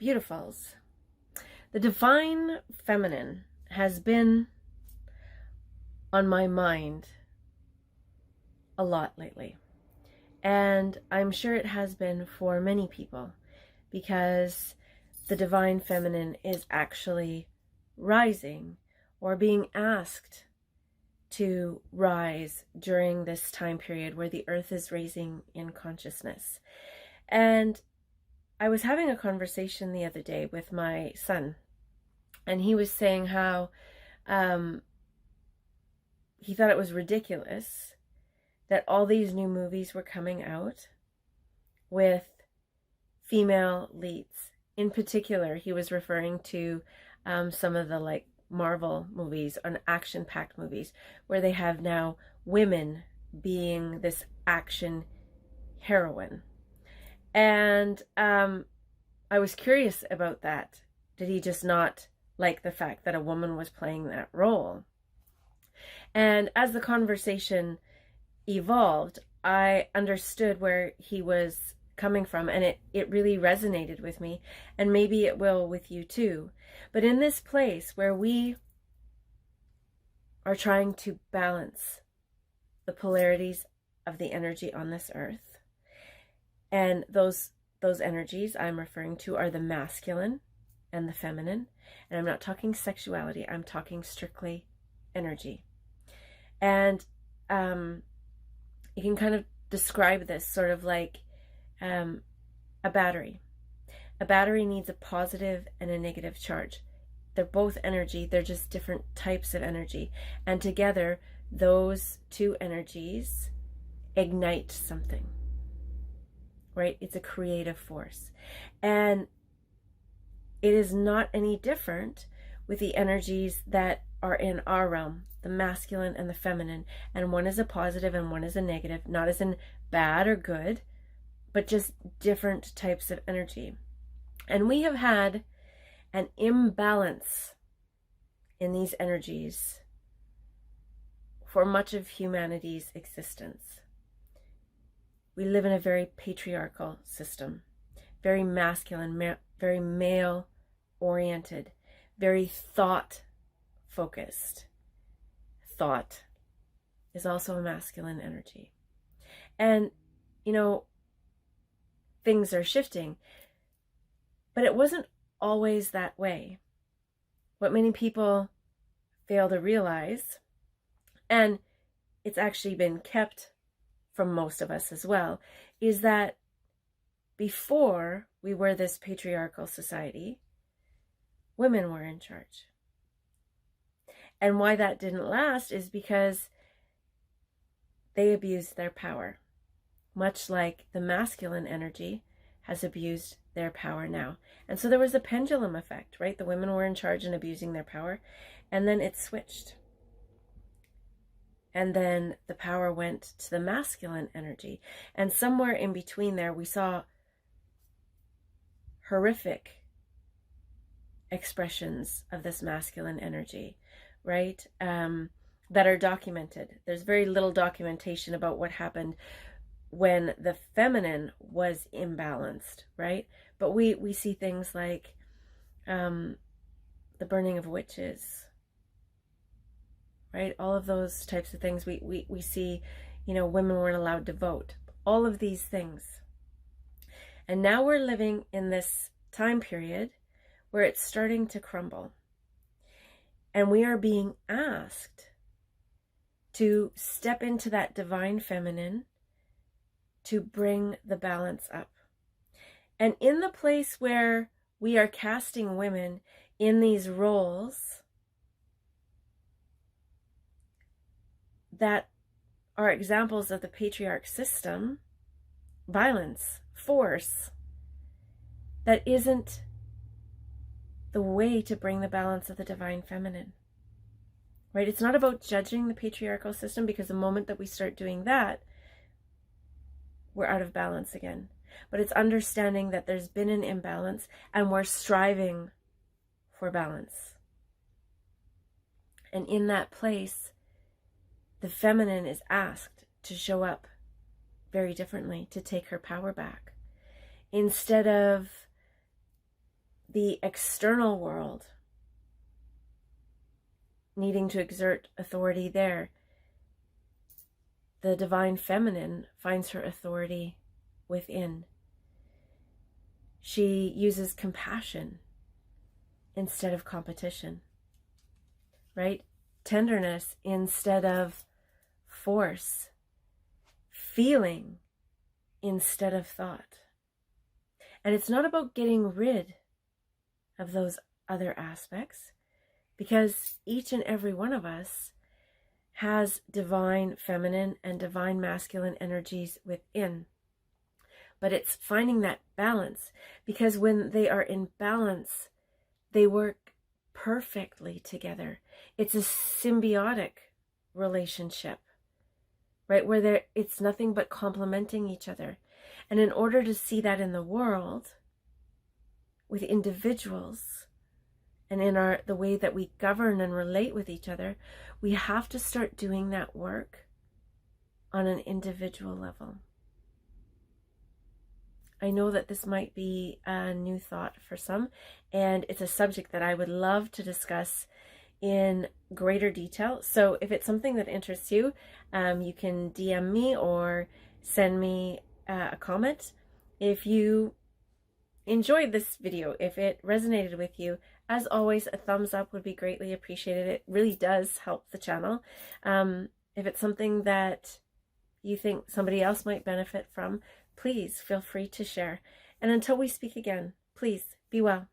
Beautifuls. The Divine Feminine has been on my mind a lot lately. And I'm sure it has been for many people, because the Divine Feminine is actually rising or being asked to rise during this time period where the earth is raising in consciousness. And I was having a conversation the other day with my son, and he was saying how he thought it was ridiculous that all these new movies were coming out with female leads. In particular, he was referring to some of the Marvel movies and action-packed movies where they have now women being this action heroine. And I was curious about that. Did he just not like the fact that a woman was playing that role? And as the conversation evolved, I understood where he was coming from, and it really resonated with me, and maybe it will with you too. But in this place where we are trying to balance the polarities of the energy on this earth, and those energies I'm referring to are the masculine and the feminine, and I'm not talking sexuality, I'm talking strictly energy. And you can kind of describe this sort of like a battery. A battery needs a positive and a negative charge. They're both energy, they're just different types of energy. And together, those two energies ignite something, right? It's a creative force. And it is not any different with the energies that are in our realm, the masculine and the feminine. And one is a positive and one is a negative, not as in bad or good, but just different types of energy. And we have had an imbalance in these energies for much of humanity's existence. We live in a very patriarchal system, very masculine, very male-oriented, very thought-focused. Thought is also a masculine energy. And, things are shifting, but it wasn't always that way. What many people fail to realize, and it's actually been kept from most of us as well, is that before we were this patriarchal society, women were in charge. And why that didn't last is because they abused their power, much like the masculine energy has abused their power now. And so there was a pendulum effect, right? The women were in charge and abusing their power, and then it switched. And then the power went to the masculine energy. And somewhere in between there, we saw horrific expressions of this masculine energy, right? That are documented. There's very little documentation about what happened when the feminine was imbalanced, right? But we see things like the burning of witches, right? All of those types of things. We see, women weren't allowed to vote. All of these things. And now we're living in this time period where it's starting to crumble. And we are being asked to step into that divine feminine to bring the balance up. And in the place where we are casting women in these roles that are examples of the patriarch system, violence, force, that isn't the way to bring the balance of the divine feminine, right? It's not about judging the patriarchal system, because the moment that we start doing that, we're out of balance again. But it's understanding that there's been an imbalance and we're striving for balance. And in that place, the feminine is asked to show up very differently, to take her power back. Instead of the external world, needing to exert authority there, the divine feminine finds her authority within. She uses compassion instead of competition, right? Tenderness instead of force, feeling instead of thought. And it's not about getting rid of those other aspects, because each and every one of us has divine feminine and divine masculine energies within. But it's finding that balance, because when they are in balance, they work perfectly together. It's a symbiotic relationship, right? Where it's nothing but complementing each other. And in order to see that in the world, with individuals, and in the way that we govern and relate with each other, we have to start doing that work on an individual level. I know that this might be a new thought for some, and it's a subject that I would love to discuss in greater detail. So if it's something that interests you, you can DM me or send me a comment. If you enjoyed this video, if it resonated with you, as always, a thumbs up would be greatly appreciated. It really does help the channel. If it's something that you think somebody else might benefit from, please feel free to share. And until we speak again, please be well.